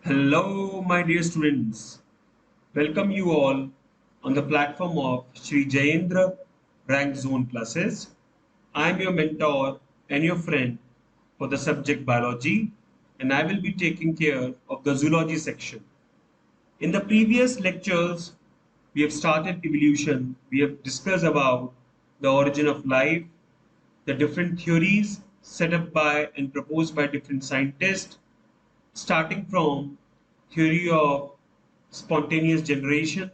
Hello, my dear students. Welcome you all on the platform of Sri Jayendra Rank Zone Classes. I am your mentor and your friend for the subject biology, and I will be taking care of the zoology section. In the previous lectures, we have started evolution. We have discussed about the origin of life, the different theories set up by and proposed by different scientists, starting from theory of spontaneous generation,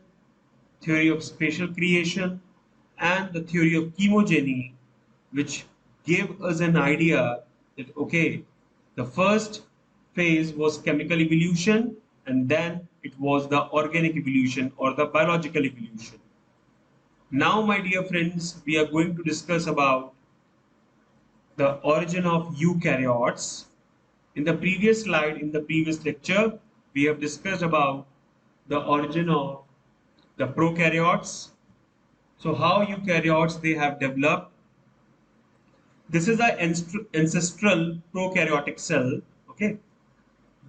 theory of spatial creation, and the theory of chemogeny, which gave us an idea that okay, the first phase was chemical evolution, and then it was the organic evolution or the biological evolution. Now, my dear friends, we are going to discuss about the origin of eukaryotes. In the previous slide, in the previous lecture, we have discussed about the origin of the prokaryotes. So how eukaryotes they have developed. This is the ancestral prokaryotic cell. Okay,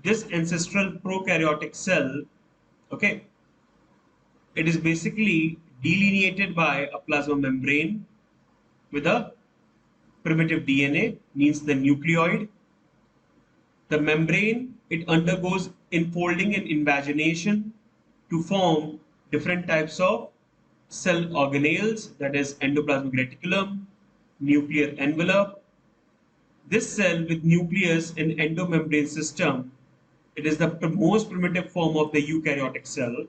this ancestral prokaryotic cell. Okay, it is basically delineated by a plasma membrane with a primitive DNA, means the nucleoid. The membrane, it undergoes enfolding and invagination to form different types of cell organelles, that is endoplasmic reticulum, nuclear envelope. This cell with nucleus and endomembrane system, it is the most primitive form of the eukaryotic cell.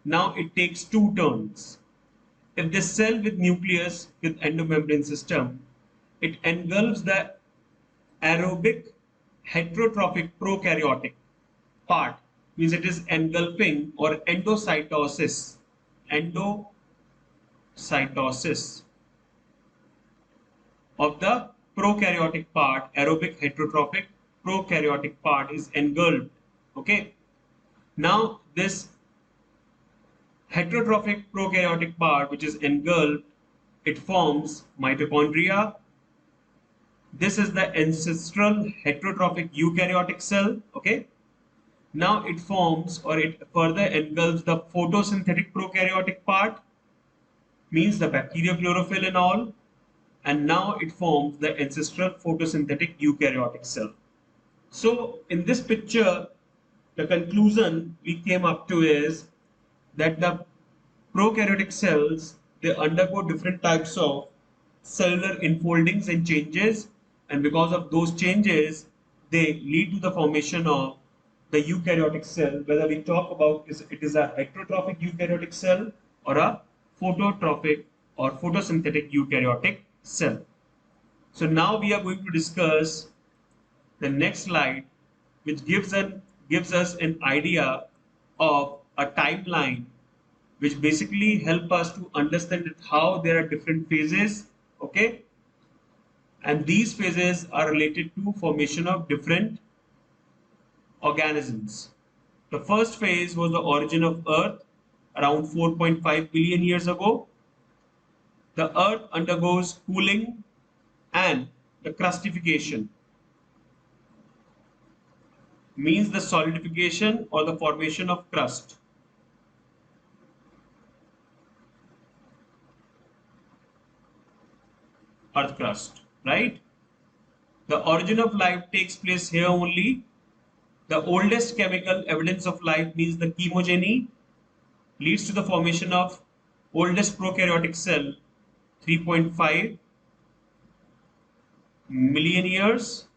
Now it takes two turns. If this cell with nucleus with endomembrane system, it engulfs the aerobic heterotrophic prokaryotic part, means it is engulfing, or endocytosis of the prokaryotic part, aerobic heterotrophic prokaryotic part is engulfed. Okay, now this heterotrophic prokaryotic part which is engulfed, it forms mitochondria. This is the ancestral heterotrophic eukaryotic cell. Okay, now it forms, or it further engulfs, the photosynthetic prokaryotic part, means the bacteria, chlorophyll and all, and now it forms the ancestral photosynthetic eukaryotic cell. So in this picture, the conclusion we came up to is that the prokaryotic cells, they undergo different types of cellular enfoldings and changes, and because of those changes, they lead to the formation of the eukaryotic cell, whether we talk about it is a heterotrophic eukaryotic cell or a phototrophic or photosynthetic eukaryotic cell. So now we are going to discuss the next slide, which gives us an idea of a timeline, which basically help us to understand how there are different phases. Okay, and these phases are related to formation of different organisms. The first phase was the origin of Earth around 4.5 billion years ago. The Earth undergoes cooling and the crustification, means the solidification or the formation of crust. Earth crust, right? The origin of life takes place here only. The oldest chemical evidence of life, means the chemogeny, leads to the formation of oldest prokaryotic cell 3.5 million years,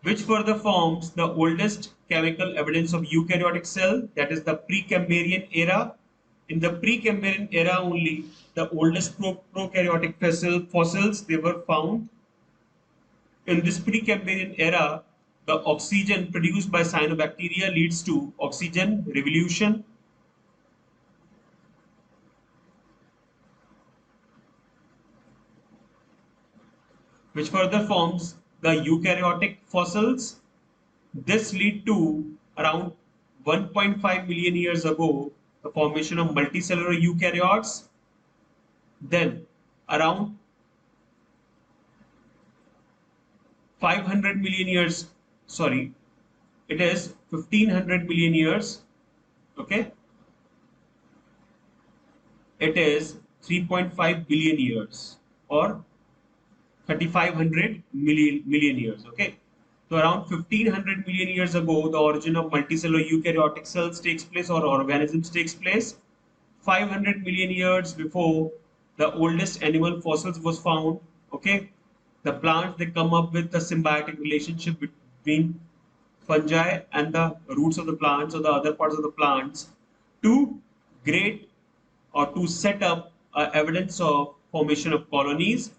which further forms the oldest chemical evidence of eukaryotic cell, that is the Precambrian era. In the Precambrian era only, the oldest prokaryotic fossils they were found. In this Precambrian era, the oxygen produced by cyanobacteria leads to oxygen revolution, which further forms the eukaryotic fossils. This lead to around 1.5 million years ago the formation of multicellular eukaryotes. Then around 500 million years, sorry, it is 1500 million years. Okay, it is 3.5 billion years or 3500 million years. Okay, so around 1500 million years ago, the origin of multicellular eukaryotic cells takes place or organisms takes place. 500 million years before, the oldest animal fossils was found. Okay, the plants, they come up with a symbiotic relationship between fungi and the roots of the plants or the other parts of the plants to create or to set up evidence of formation of colonies.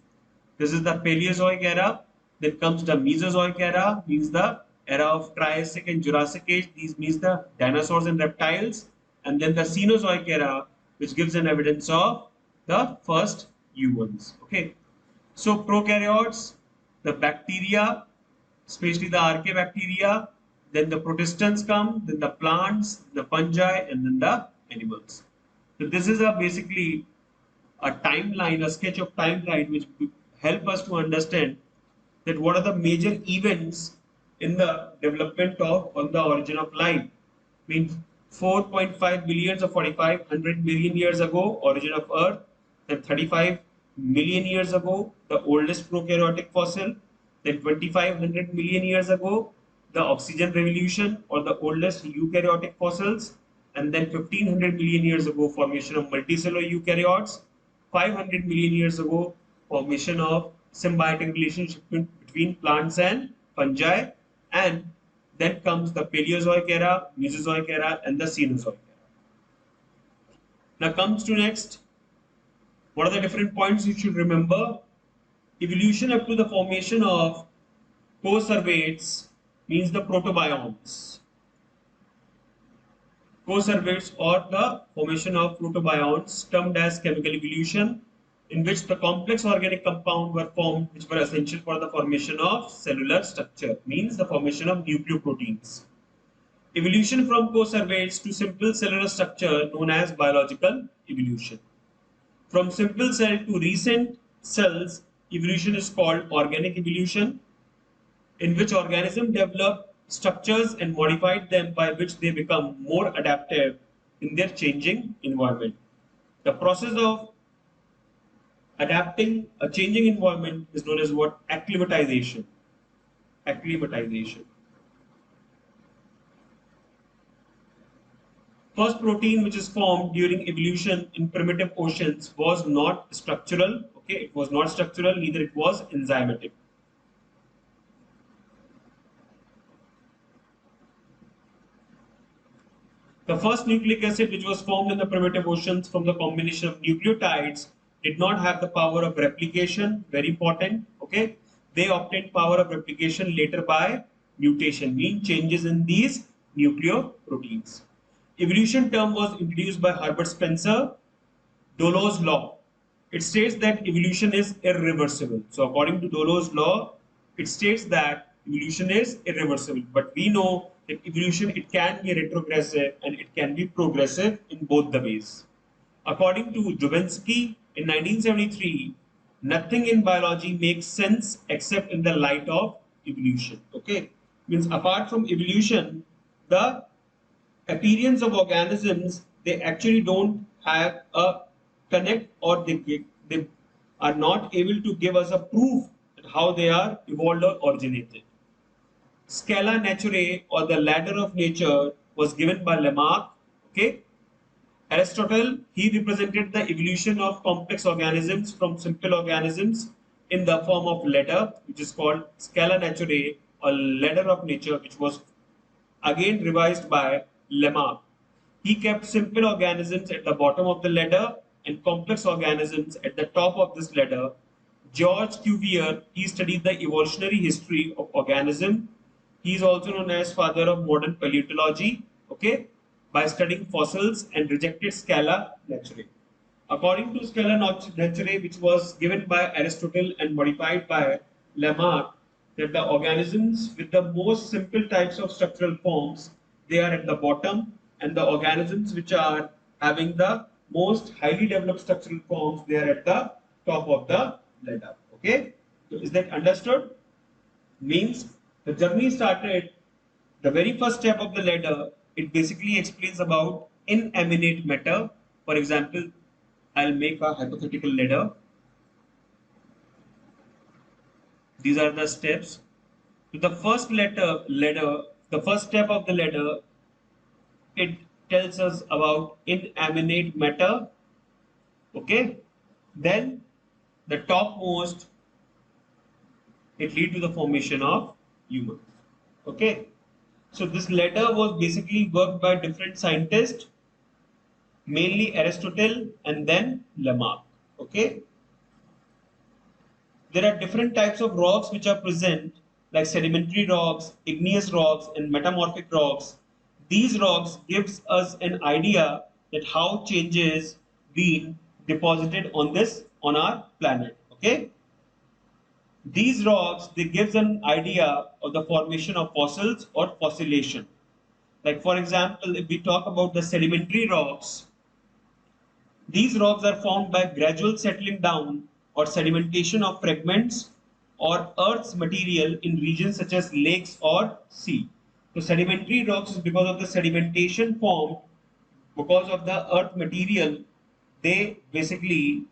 This is the Paleozoic era. Then comes the Mesozoic era, means the era of Triassic and Jurassic age. These means the dinosaurs and reptiles. And then the Cenozoic era, which gives an evidence of the first humans. Okay. So prokaryotes, the bacteria, especially the archaebacteria, then the protistans come, then the plants, the fungi, and then the animals. So this is a basically a timeline, a sketch of timeline, which help us to understand that what are the major events in the development of on the origin of life. Means 4.5 billion or 4500 million years ago, origin of Earth. Then 35 million years ago, the oldest prokaryotic fossil. Then 2500 million years ago, the oxygen revolution or the oldest eukaryotic fossils. And then 1500 million years ago, formation of multicellular eukaryotes. 500 million years ago, formation of symbiotic relationship between plants and fungi. And then comes the Paleozoic era, Mesozoic era, and the Cenozoic era. Now comes to next, what are the different points you should remember? Evolution up to the formation of conservates means the protobionts. Conservates or the formation of protobionts termed as chemical evolution, in which the complex organic compounds were formed which were essential for the formation of cellular structure, means the formation of nucleoproteins. Evolution from conservates to simple cellular structure known as biological evolution. From simple cell to recent cells, evolution is called organic evolution, in which organisms develop structures and modified them by which they become more adaptive in their changing environment. The process of adapting a changing environment is known as what? Acclimatization. Acclimatization. First protein which is formed during evolution in primitive oceans was not structural. Okay, it was not structural, neither it was enzymatic. The first nucleic acid which was formed in the primitive oceans from the combination of nucleotides did not have the power of replication, very important. Okay, they obtained power of replication later by mutation, mean changes in these nucleoproteins. Evolution term was introduced by Herbert Spencer, Dollo's law. It states that evolution is irreversible. So according to Dollo's law, it states that evolution is irreversible. But we know that evolution, it can be retrogressive and it can be progressive in both the ways. According to Jubinski in 1973, nothing in biology makes sense except in the light of evolution. Okay, means apart from evolution, the appearance of organisms, they actually don't have a connect, or they are not able to give us a proof that how they are evolved or originated. Scala naturae or the ladder of nature was given by Lamarck. Okay, Aristotle, he represented the evolution of complex organisms from simple organisms in the form of ladder, which is called Scala naturae or ladder of nature, which was again revised by Lamarck. He kept simple organisms at the bottom of the ladder and complex organisms at the top of this ladder. George Cuvier, he studied the evolutionary history of organism. He is also known as father of modern paleontology, okay, by studying fossils and rejected Scala naturae. According to Scala naturae, which was given by Aristotle and modified by Lamarck, that the organisms with the most simple types of structural forms, they are at the bottom, and the organisms which are having the most highly developed structural forms, they are at the top of the ladder. Okay, so is that understood? Means the journey started The very first step of the ladder, it basically explains about inanimate matter. For example, I'll make a hypothetical ladder. These are the steps. So the first the first step of the ladder, it tells us about inanimate matter. Okay. Then the topmost, it lead to the formation of humans. Okay. So this ladder was basically worked by different scientists, mainly Aristotle and then Lamarck. Okay. There are different types of rocks which are present, like sedimentary rocks, igneous rocks, and metamorphic rocks. These rocks gives us an idea that how changes been deposited on our planet. Okay, these rocks, they gives an idea of the formation of fossils or fossilization. Like for example, if we talk about the sedimentary rocks, these rocks are formed by gradual settling down or sedimentation of fragments or Earth's material in regions such as lakes or sea. So sedimentary rocks is because of the sedimentation formed because of the earth material. They basically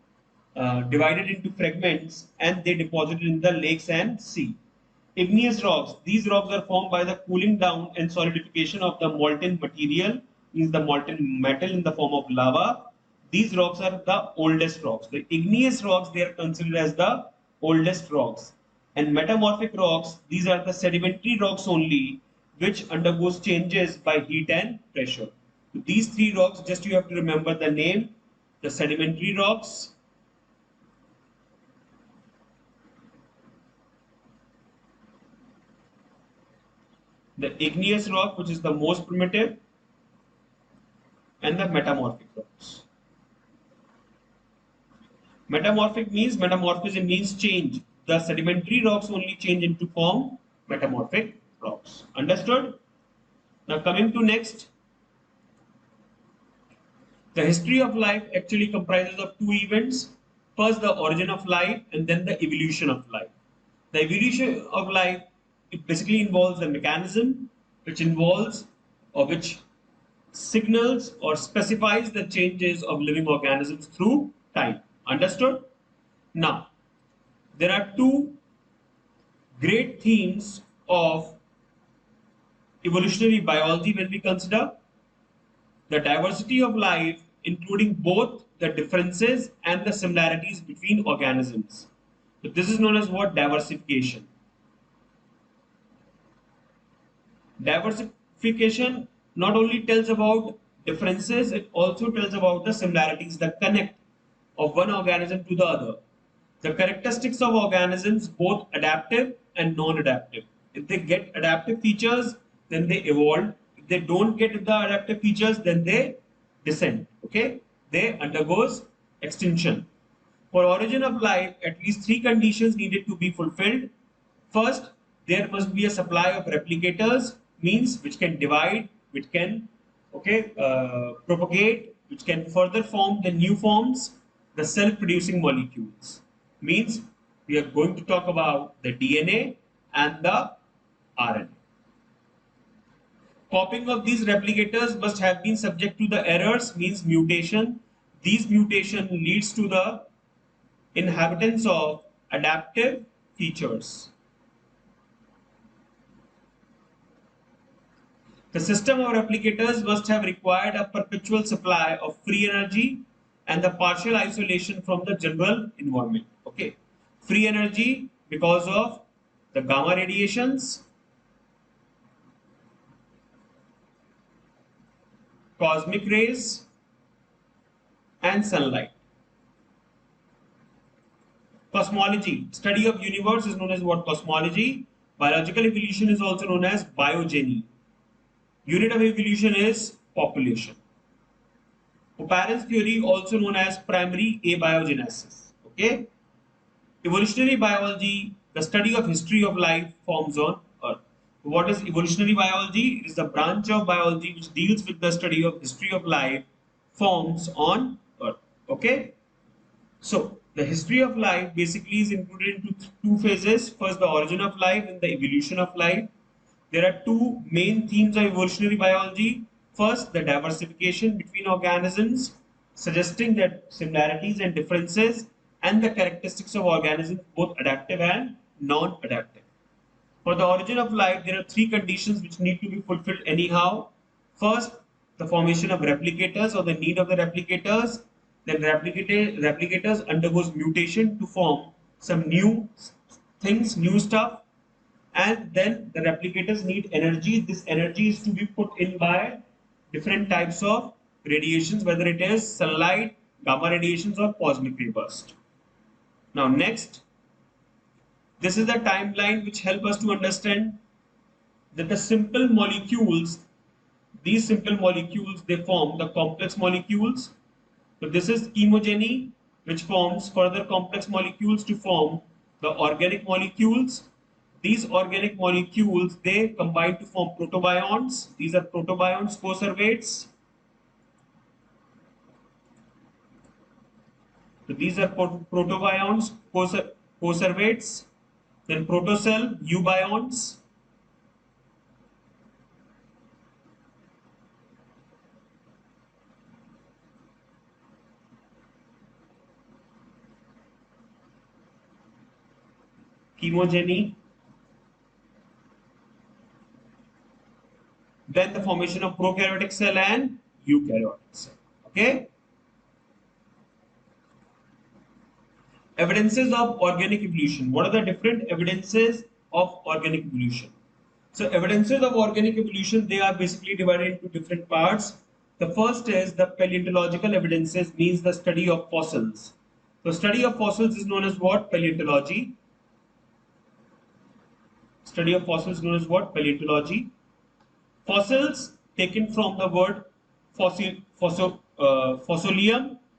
divided into fragments and they deposited in the lakes and sea. Igneous rocks. These rocks are formed by the cooling down and solidification of the molten material, means the molten metal in the form of lava. These rocks are the oldest rocks. The igneous rocks, they are considered as the oldest rocks. And metamorphic rocks, these are the sedimentary rocks only, which undergoes changes by heat and pressure. These three rocks, just you have to remember the name, the sedimentary rocks, the igneous rock, which is the most primitive, and the metamorphic rocks. Metamorphism means change. The sedimentary rocks only change into form metamorphic rocks. Understood? Now coming to next, the history of life actually comprises of two events. First, the origin of life, and then the evolution of life. The evolution of life, it basically involves a mechanism which involves or which signals or specifies the changes of living organisms through time. Understood? Now, there are two great themes of evolutionary biology when we consider the diversity of life, including both the differences and the similarities between organisms. So this is known as what? Diversification. Diversification not only tells about differences, it also tells about the similarities that connect of one organism to the other. The characteristics of organisms, both adaptive and non-adaptive. If they get adaptive features, then they evolve. If they don't get the adaptive features, then they descend. Okay? They undergoes extinction. For origin of life, at least three conditions needed to be fulfilled. First, there must be a supply of replicators, means which can divide, which can propagate, which can further form the new forms, the self-producing molecules. Means we are going to talk about the DNA and the RNA. Copying of these replicators must have been subject to the errors, means mutation. These mutation leads to the inhabitants of adaptive features. The system of replicators must have required a perpetual supply of free energy and the partial isolation from the general environment. Okay, free energy because of the gamma radiations, cosmic rays, and sunlight. Cosmology, study of universe, is known as what? Cosmology. Biological evolution is also known as biogeny. Unit of evolution is population. Oparin's theory, also known as primary abiogenesis. Okay. Evolutionary biology, the study of history of life forms on Earth. What is evolutionary biology? It is the branch of biology which deals with the study of history of life forms on Earth. Okay. So the history of life basically is included into two phases. First, the origin of life and the evolution of life. There are two main themes of evolutionary biology. First, the diversification between organisms, suggesting that similarities and differences and the characteristics of organisms, both adaptive and non-adaptive. For the origin of life, there are three conditions which need to be fulfilled anyhow. First, the formation of replicators or the need of the replicators. Then replicators undergoes mutation to form some new things, new stuff, and then the replicators need energy. This energy is to be put in by different types of radiations, whether it is sunlight, gamma radiations, or cosmic ray burst. Now, next, this is the timeline which help us to understand that the simple molecules, these simple molecules, they form the complex molecules. So this is chemogeny, which forms further complex molecules to form the organic molecules. These organic molecules, they combine to form protobionts. These are protobionts, coservates. So these are protobionts, coservates. Then protocell, eubionts. Chemogeny. Then the formation of prokaryotic cell and eukaryotic cell. Okay. Evidences of organic evolution. What are the different evidences of organic evolution? So evidences of organic evolution, they are basically divided into different parts. The first is the paleontological evidences, means the study of fossils. So study of fossils is known as what? Paleontology. Study of fossils known as what? Paleontology. Fossils taken from the word fossilium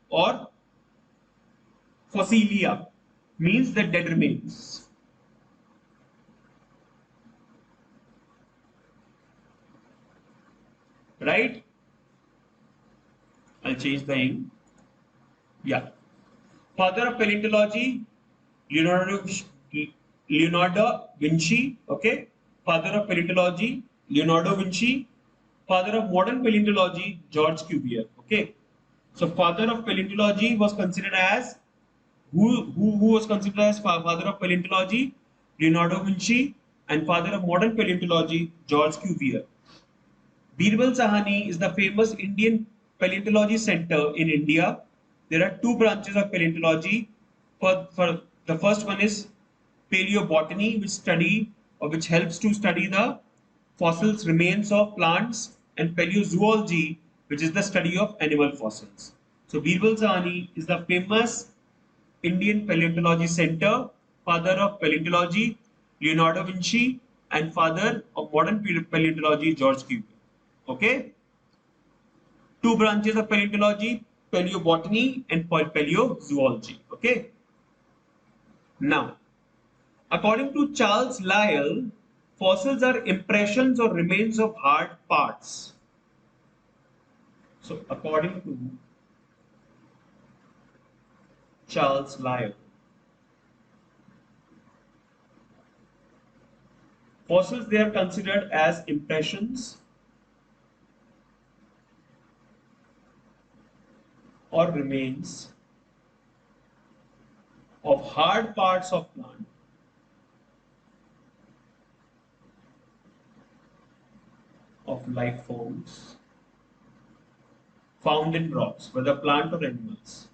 or fossilia, means the dead remains. Right? I'll change the ink. Yeah. Father of paleontology, Leonardo Vinci. Okay. Father of paleontology, Leonardo Vinci. Father of modern paleontology, George Cuvier. Okay. So father of paleontology was considered as who was considered as father of paleontology? Leonardo Vinci. And father of modern paleontology, George Cuvier. Birbal Sahani is the famous Indian paleontology center in India. There are two branches of paleontology. For the first one is paleobotany, which helps to study the fossils remains of plants, and paleozoology, which is the study of animal fossils. So Birbal Sahani is the famous Indian Paleontology Center, father of paleontology, Leonardo Vinci, and father of modern paleontology, George Cuvier. Okay? Two branches of paleontology, paleobotany and paleozoology. Okay? Now, according to Charles Lyell, fossils are impressions or remains of hard parts. So, according to Charles Lyell, fossils, they are considered as impressions or remains of hard parts of plant of life forms found in rocks, whether plant or animals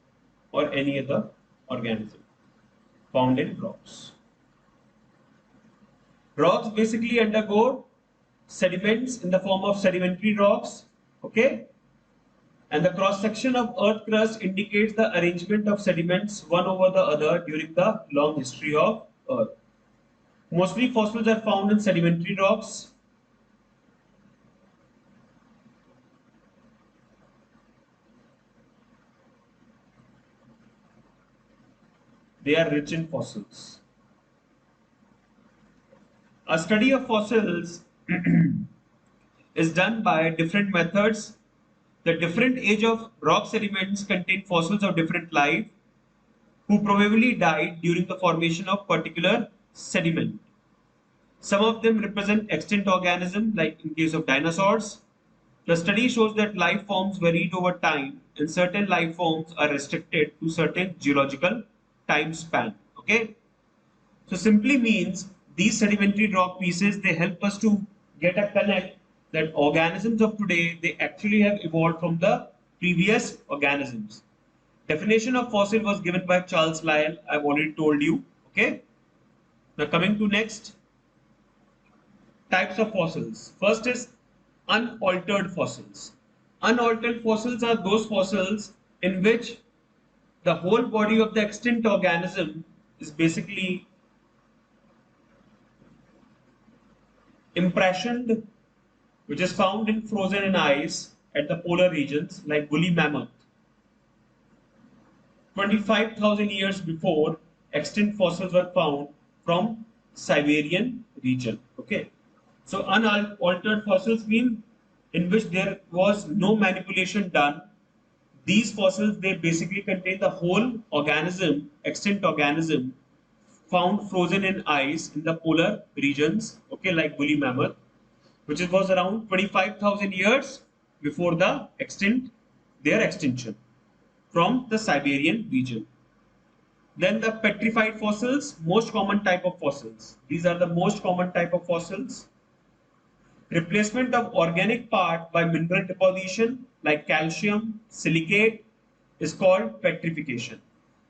or any other organism found in rocks. Rocks basically undergo sediments in the form of sedimentary rocks, okay? And the cross section of earth crust indicates the arrangement of sediments one over the other during the long history of earth. Mostly fossils are found in sedimentary rocks. They are rich in fossils. A study of fossils is done by different methods. The different age of rock sediments contain fossils of different life who probably died during the formation of particular sediment. Some of them represent extinct organisms, like in case of dinosaurs. The study shows that life forms varied over time, and certain life forms are restricted to certain geological time span. Okay, so simply means these sedimentary rock pieces, they help us to get a connect that organisms of today, they actually have evolved from the previous organisms. Definition of fossil was given by Charles Lyell. I've already told you. Okay. Now coming to next types of fossils. First is unaltered fossils. Unaltered fossils are those fossils in which the whole body of the extinct organism is basically impressioned, which is found in frozen in ice at the polar regions like woolly mammoth. 25,000 years before, extinct fossils were found from Siberian region. Okay, so unaltered fossils mean in which there was no manipulation done. These fossils, they basically contain the whole organism, extinct organism, found frozen in ice in the polar regions. Okay, like woolly mammoth, which was around 25,000 years before the their extinction from the Siberian region. Then the petrified fossils, most common type of fossils. These are the most common type of fossils. Replacement of organic part by mineral deposition like calcium, silicate is called petrification.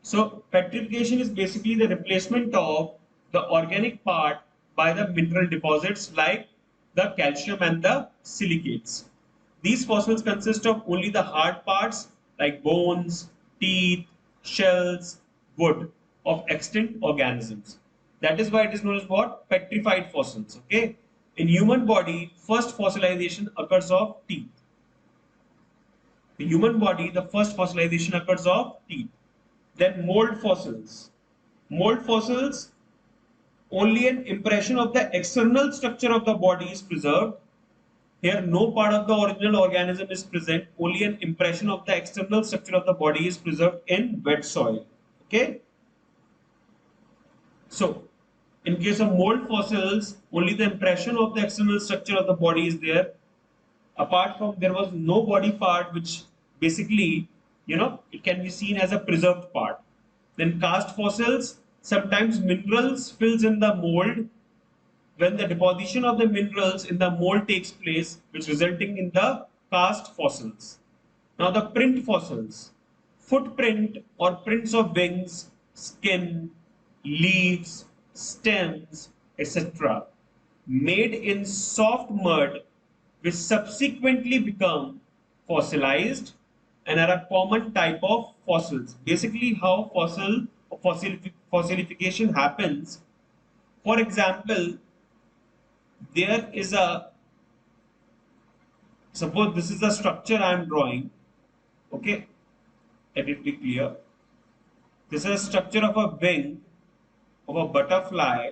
So petrification is basically the replacement of the organic part by the mineral deposits like the calcium and the silicates. These fossils consist of only the hard parts like bones, teeth, shells, wood of extinct organisms. That is why it is known as what? Petrified fossils. Okay. In human body, first fossilization occurs of teeth. The human body, the first fossilization occurs of teeth. Then mold fossils. Mold fossils, only an impression of the external structure of the body is preserved. Here, no part of the original organism is present, only an impression of the external structure of the body is preserved in wet soil. Okay? So, in case of mold fossils, only the impression of the external structure of the body is there. Apart from, there was no body part which basically, it can be seen as a preserved part. Then cast fossils, sometimes minerals fills in the mold. When the deposition of the minerals in the mold takes place, which resulting in the cast fossils. Now the print fossils, footprint or prints of wings, skin, leaves, stems, etc. made in soft mud which subsequently become fossilized and are a common type of fossils. Basically how fossilification happens. For example, there is a, suppose this is the structure I am drawing. Okay, let it be clear. This is a structure of a wing of a butterfly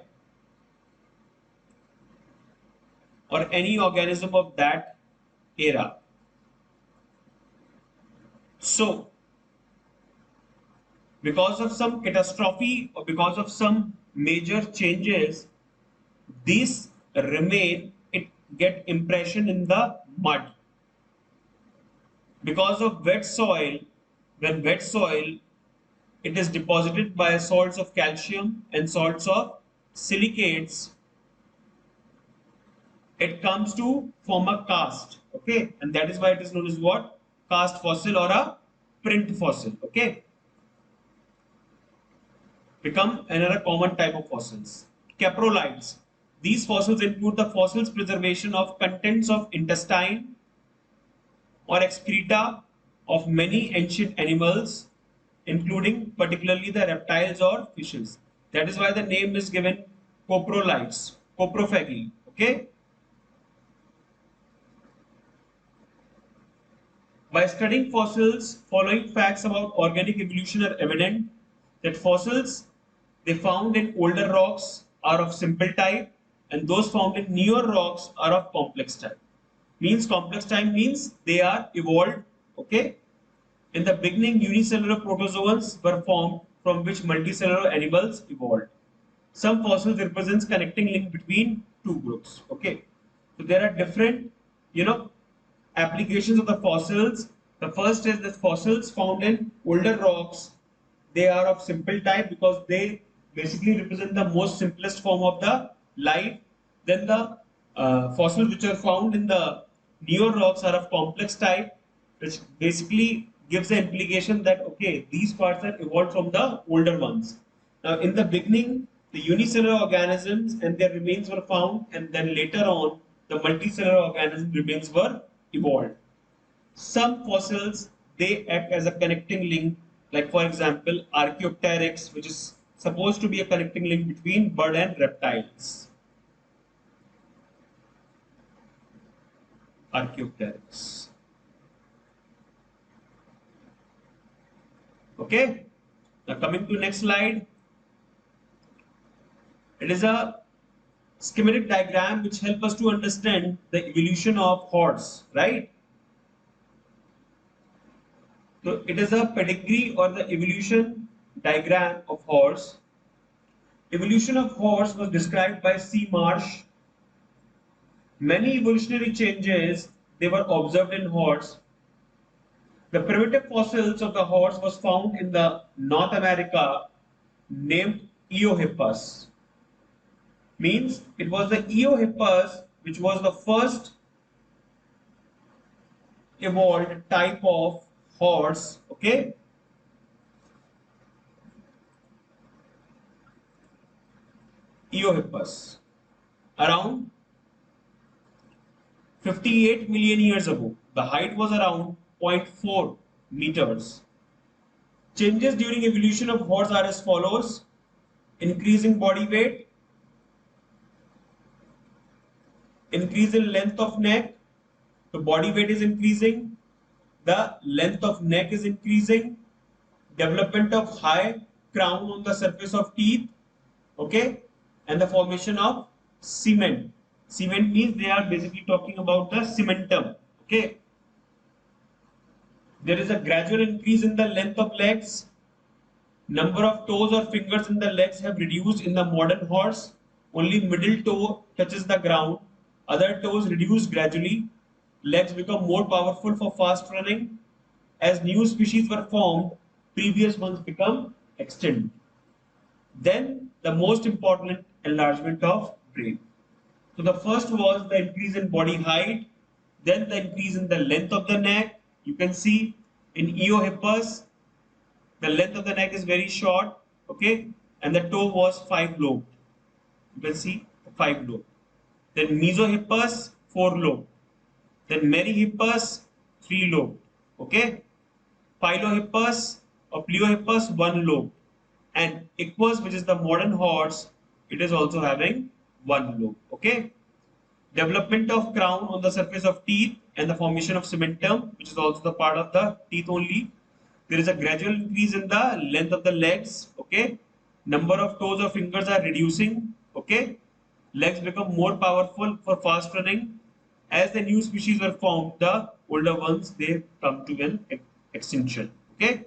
or any organism of that era. So, because of some catastrophe or because of some major changes, these remain, it get impression in the mud. Because of wet soil, when wet soil, it is deposited by salts of calcium and salts of silicates, it comes to form a cast. Okay, and that is why it is known as what? Cast fossil or a print fossil. Okay, become another common type of fossils. Caprolites. These fossils include the fossils preservation of contents of intestine or excreta of many ancient animals, including particularly the reptiles or fishes. That is why the name is given coprolites, coprophagy. Okay. By studying fossils, following facts about organic evolution are evident that fossils they found in older rocks are of simple type and those found in newer rocks are of complex type. Means complex type means they are evolved. Okay. In the beginning, unicellular protozoans were formed from which multicellular animals evolved. Some fossils represents connecting link between two groups. Okay, so there are different, you know, applications of the fossils. The first is the fossils found in older rocks. They are of simple type because they basically represent the most simplest form of the life. Then the fossils which are found in the newer rocks are of complex type, which basically gives the implication that okay, these parts are evolved from the older ones. Now, in the beginning, the unicellular organisms and their remains were found, and then later on, the multicellular organism remains were evolved. Some fossils they act as a connecting link, like for example, Archaeopteryx, which is supposed to be a connecting link between bird and reptiles. Archaeopteryx. Okay. Now coming to next slide, it is a schematic diagram which help us to understand the evolution of horse, right? So it is a pedigree or the evolution diagram of horse. Evolution of horse was described by C. Marsh. Many evolutionary changes they were observed in horse. The primitive fossils of the horse was found in the North America named Eohippus. Means it was the Eohippus which was the first evolved type of horse. Okay, Eohippus around 58 million years ago. The height was around zero point 0.4 meters. Changes during evolution of horse are as follows: increasing body weight, increase in length of neck, the body weight is increasing, the length of neck is increasing, development of high crown on the surface of teeth, okay, and the formation of cement. Cement means they are basically talking about the cementum, okay. There is a gradual increase in the length of legs. Number of toes or fingers in the legs have reduced in the modern horse. Only middle toe touches the ground. Other toes reduce gradually. Legs become more powerful for fast running. As new species were formed, previous ones become extinct. Then the most important enlargement of brain. So the first was the increase in body height, then the increase in the length of the neck. You can see in Eohippus, the length of the neck is very short, okay, and the toe was 5 lobed. You can see 5 lobed. Then Mesohippus, 4 lobed. Then Meryhippus, 3 lobed. Okay, Pilohippus or Pleohippus, 1 lobe. And Equus, which is the modern horse, it is also having 1 lobe. Okay. Development of crown on the surface of teeth and the formation of cementum, which is also the part of the teeth only. There is a gradual increase in the length of the legs. Okay. Number of toes or fingers are reducing. Okay. Legs become more powerful for fast running. As the new species were formed, the older ones they come to an extinction. Okay.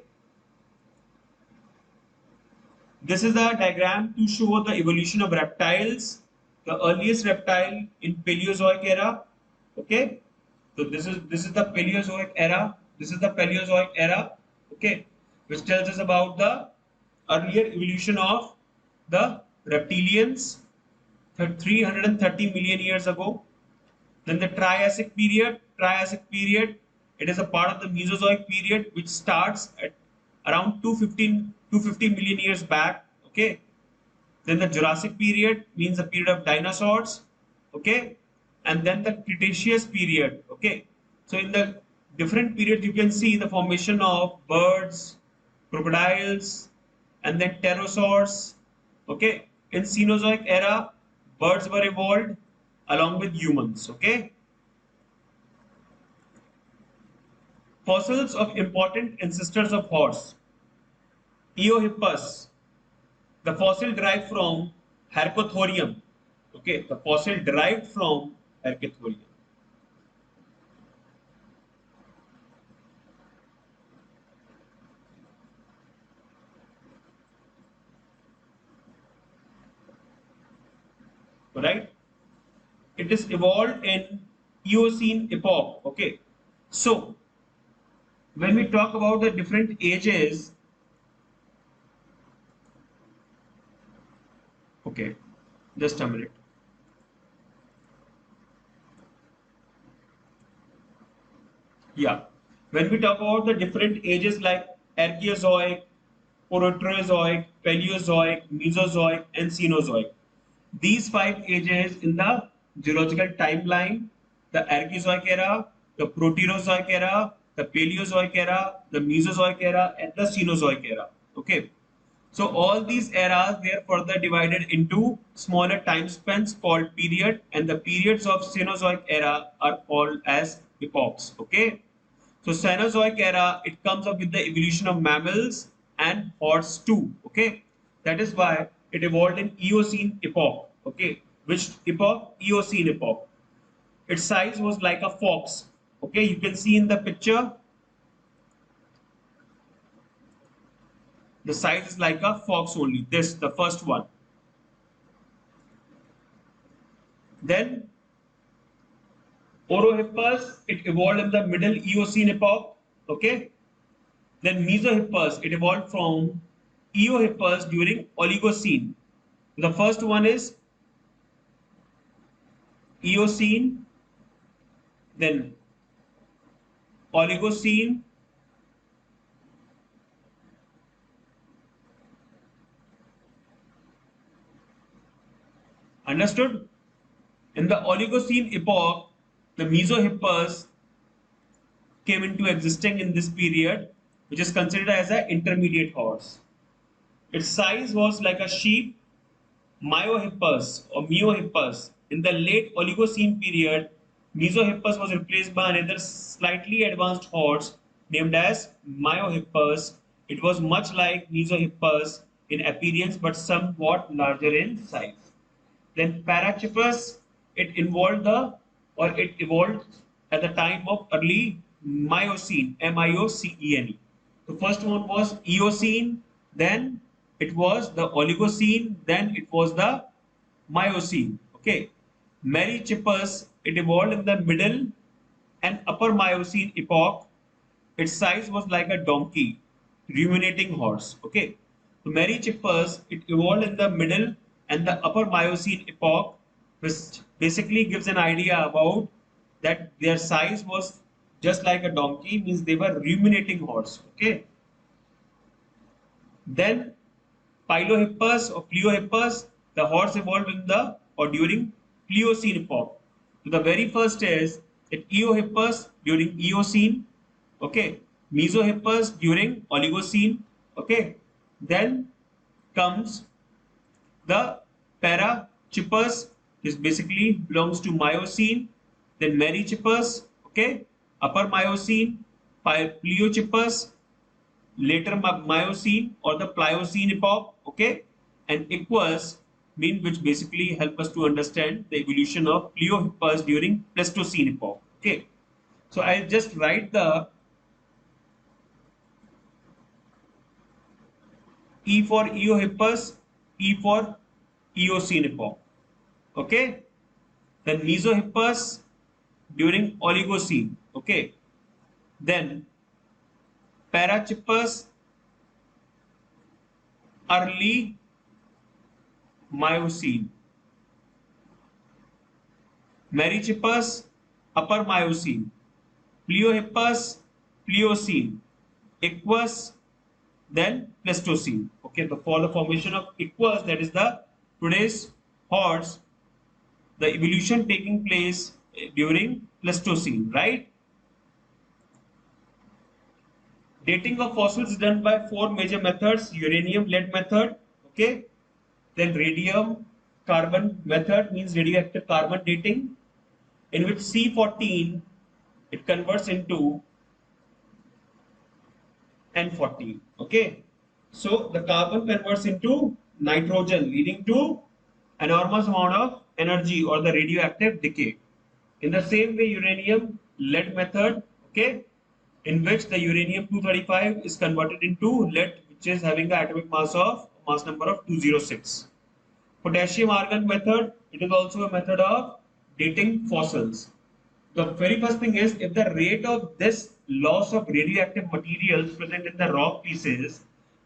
This is a diagram to show the evolution of reptiles. The earliest reptile in Paleozoic era. Okay, so this is the Paleozoic era. This is the Paleozoic era. Okay, which tells us about the earlier evolution of the reptilians 330 million years ago. Then the Triassic period, it is a part of the Mesozoic period which starts at around 250 million years back. Okay. Then the Jurassic period means the period of dinosaurs. Okay. And then the Cretaceous period. Okay. So in the different periods you can see the formation of birds, crocodiles, and then pterosaurs. Okay. In Cenozoic era, birds were evolved along with humans. Okay. Fossils of important ancestors of horse. Eohippus. The fossil derived from Hercothorium. Okay, the fossil derived from Hercothorium. Right? It is evolved in Eocene epoch. Okay, so when we talk about the different ages, okay, just a minute. Yeah, when we talk about the different ages like Archeozoic, Proterozoic, Paleozoic, Mesozoic, and Cenozoic, these five ages in the geological timeline: the Archeozoic era, the Proterozoic era, the Paleozoic era, the Mesozoic era, and the Cenozoic era. Okay. So all these eras were further divided into smaller time spans called period, and the periods of Cenozoic era are called as epochs. Okay. So Cenozoic era, it comes up with the evolution of mammals and horse too. Okay. That is why it evolved in Eocene epoch. Okay. Which epoch? Eocene epoch. Its size was like a fox. Okay. You can see in the picture, the size is like a fox only. This, the first one. Then Orohippus, it evolved in the Middle Eocene epoch. Okay. Then Mesohippus, it evolved from Eohippus during Oligocene. The first one is Eocene, then Oligocene, understood? In the Oligocene epoch, the Mesohippus came into existing in this period, which is considered as an intermediate horse. Its size was like a sheep. Myohippus or Miohippus. In the late Oligocene period, Mesohippus was replaced by another slightly advanced horse named as Myohippus. It was much like Mesohippus in appearance but somewhat larger in size. Then Parachippus, it evolved at the time of early Miocene, Miocene. The first one was Eocene, then it was the Oligocene, then it was the Miocene. Okay. Merychippus, it evolved in the middle and upper Miocene epoch. Its size was like a donkey, ruminating horse. Okay. So Merychippus, it evolved in the middle and the upper Miocene epoch, which basically gives an idea about that their size was just like a donkey, means they were ruminating horse. Okay. Then Pilohippus or Pleohippus, the horse evolved in the or during Pliocene epoch. So the very first is that Eohippus during Eocene, okay, Mesohippus during Oligocene, okay. Then comes the Parachippus, this basically belongs to Miocene. Then Merychippus, okay, upper Miocene, Pleochippus, later Miocene or the Pliocene epoch, okay, and Equus, mean which basically help us to understand the evolution of Pleohippus during Pleistocene epoch, okay. So I'll just write the E for Eohippus, E for Eocene epoch, okay. Then Mesohippus during Oligocene, okay. Then Parachippus early Miocene, Merychippus upper Miocene, Pleohippus Pliocene, Equus then Pleistocene. Okay, for the formation of Equus, that is the today's horse, the evolution taking place during Pleistocene, right? Dating of fossils is done by four major methods: uranium lead method, okay, then radium carbon method, means radioactive carbon dating, in which C14 it converts into N14. Okay, so the carbon converts into nitrogen, leading to enormous amount of energy or the radioactive decay. In the same way, uranium lead method, okay, in which the uranium 235 is converted into lead, which is having the atomic mass number of 206. Potassium argon method, it is also a method of dating fossils. The very first thing is if the rate of this loss of radioactive materials present in the rock pieces,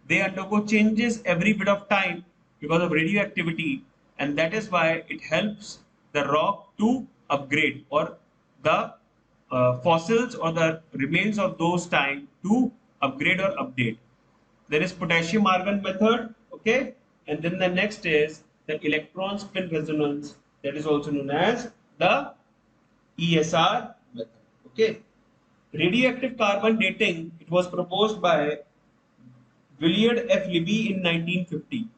they undergo changes every bit of time because of radioactivity, and that is why it helps the rock to upgrade, or the fossils or the remains of those time to upgrade or update. There is potassium argon method, okay, and then the next is the electron spin resonance, that is also known as the ESR method. Okay. Radioactive carbon dating, it was proposed by Willard F. Libby in 1950.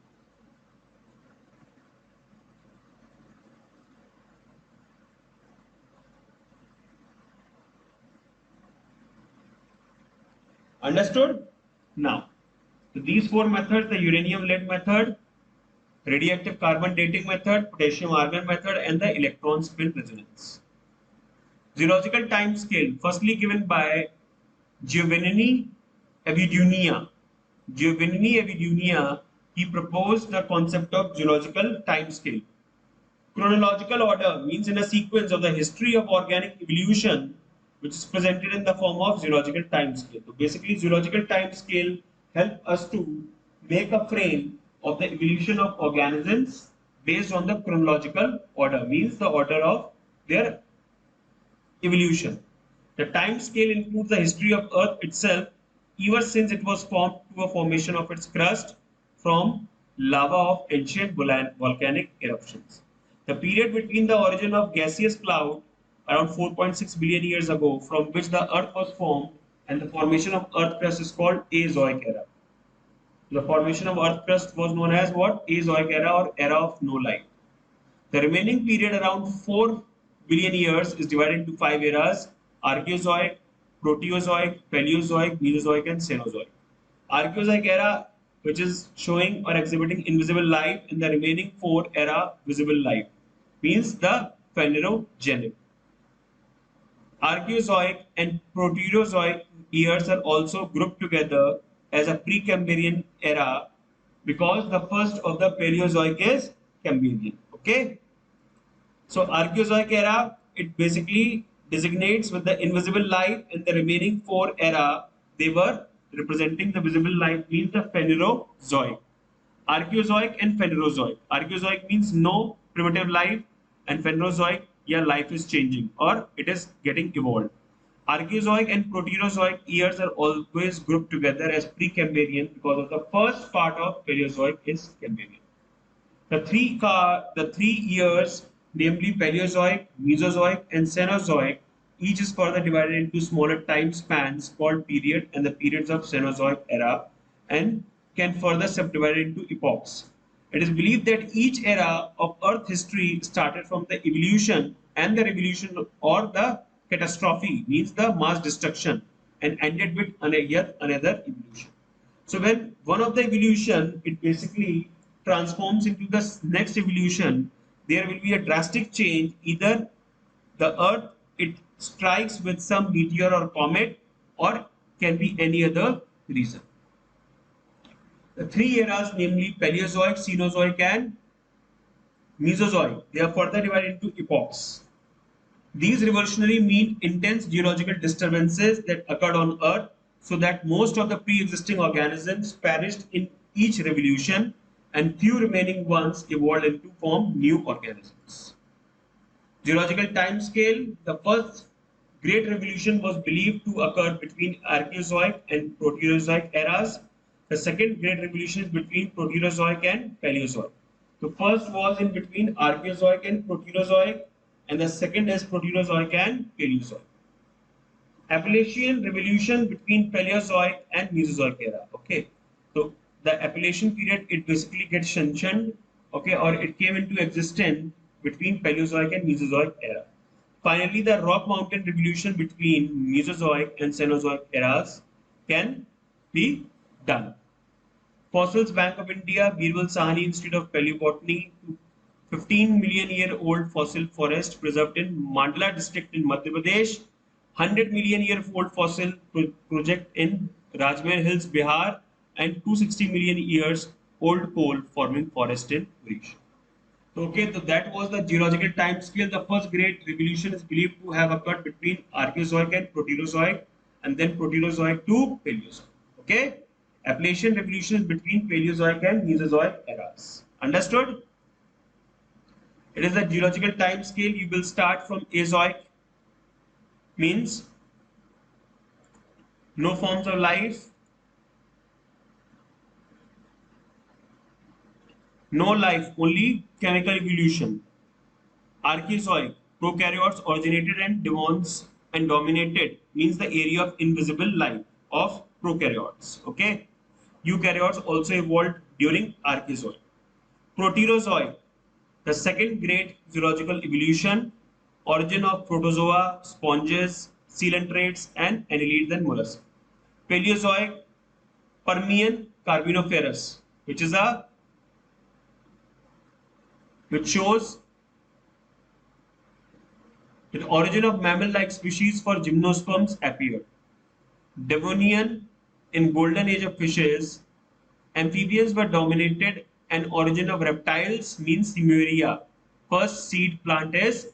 Understood? Now, so these four methods, the uranium lead method, radioactive carbon dating method, potassium argon method, and the electron spin resonance. Geological time scale, firstly given by Giovanni Avidunia. Giovanni Avidunia, he proposed the concept of geological time scale. Chronological order means in a sequence of the history of organic evolution, which is presented in the form of zoological time scale. So basically, zoological time scale help us to make a frame of the evolution of organisms based on the chronological order, means the order of their evolution. The time scale includes the history of Earth itself, ever since it was formed to a formation of its crust from lava of ancient volcanic eruptions. The period between the origin of gaseous cloud around 4.6 billion years ago, from which the Earth was formed, and the formation of Earth crust is called Azoic era. The formation of Earth crust was known as what? Azoic era, or era of no life. The remaining period, around 4 billion years, is divided into five eras: Archeozoic, Proterozoic, Paleozoic, Mesozoic, and Cenozoic. Archeozoic era, which is showing or exhibiting invisible life, in the remaining four era visible life, means the Phanerogenetic. Archeozoic and Proterozoic years are also grouped together as a Precambrian era because the first of the Paleozoic is Cambrian. Okay. So Archeozoic era, it basically designates with the invisible life, and the remaining four era, they were representing the visible life, means the Phanerozoic. Archeozoic and Phanerozoic. Archeozoic means no primitive life, and Phanerozoic, yeah, life is changing or it is getting evolved. Archeozoic and Proterozoic years are always grouped together as Precambrian because of the first part of Paleozoic is Cambrian. The three years, namely Paleozoic, Mesozoic, and Cenozoic, each is further divided into smaller time spans called period and the periods of Cenozoic era, and can further subdivide into epochs. It is believed that each era of Earth history started from the evolution and the revolution, or the catastrophe, means the mass destruction, and ended with yet another evolution. So when one of the evolution, it basically transforms into the next evolution, there will be a drastic change. Either the Earth, it strikes with some meteor or comet, or can be any other reason. The three eras, namely Paleozoic, Cenozoic, and Mesozoic, they are further divided into epochs. These revolutionary mean intense geological disturbances that occurred on Earth, so that most of the pre-existing organisms perished in each revolution, and few remaining ones evolved into form new organisms. Geological time scale: the first great revolution was believed to occur between Archeozoic and Proterozoic eras. The second great revolution is between Proterozoic and Paleozoic. The first was in between Archeozoic and Proterozoic, and the second is Proterozoic and Paleozoic. Appalachian revolution between Paleozoic and Mesozoic era. Okay, so the Appalachian period, it basically gets mentioned, okay, or it came into existence between Paleozoic and Mesozoic era. Finally, the Rock Mountain revolution between Mesozoic and Cenozoic eras can be done. Fossils Bank of India, Birbal Sahani Institute of Paleobotany, 15 million year old fossil forest preserved in Mandla district in Madhya Pradesh, 100 million year old fossil project in Rajmahal Hills, Bihar, and 260 million years old coal forming forest in Odisha. Okay, so that was the geological time scale. The first great revolution is believed to have occurred between Archaeozoic and Proterozoic, and then Proterozoic to Paleozoic. Okay, Appalachian revolution is between Paleozoic and Mesozoic eras. Understood? It is the geological time scale. You will start from Azoic, means no forms of life, no life, only chemical evolution. Archaeozoic, prokaryotes originated and dominated, means the area of invisible life of prokaryotes. Okay, eukaryotes also evolved during Archaeozoic. Proterozoic, the second great zoological evolution, origin of protozoa, sponges, coelentrates, and annelids and mollusks. Paleozoic, Permian Carboniferous, which shows the origin of mammal-like species for gymnosperms appeared. Devonian, in golden age of fishes, amphibians were dominated, and origin of reptiles means Lemuria. First seed plant is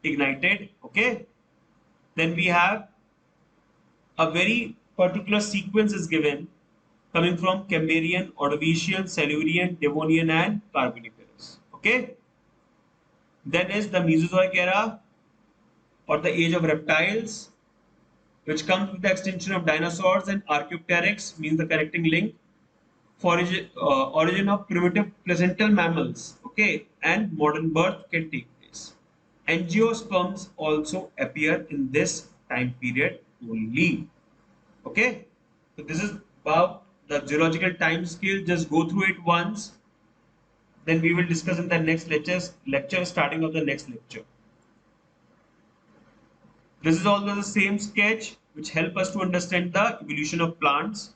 ignited. Okay. Then we have a very particular sequence is given coming from Cambrian, Ordovician, Silurian, Devonian, and Carboniferous. Okay. Then is the Mesozoic era or the age of reptiles, which comes with the extinction of dinosaurs, and Archaeopteryx means the connecting link for origin of primitive placental mammals. Okay, and modern birth can take place. Angiosperms also appear in this time period only. Okay, so this is about the geological time scale. Just go through it once, then we will discuss in the next lecture starting of the next lecture. This is also the same sketch which help us to understand the evolution of plants.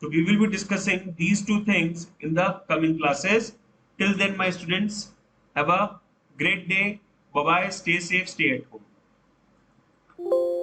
So we will be discussing these two things in the coming classes. Till then, my students, have a great day. Bye bye. Stay safe. Stay at home.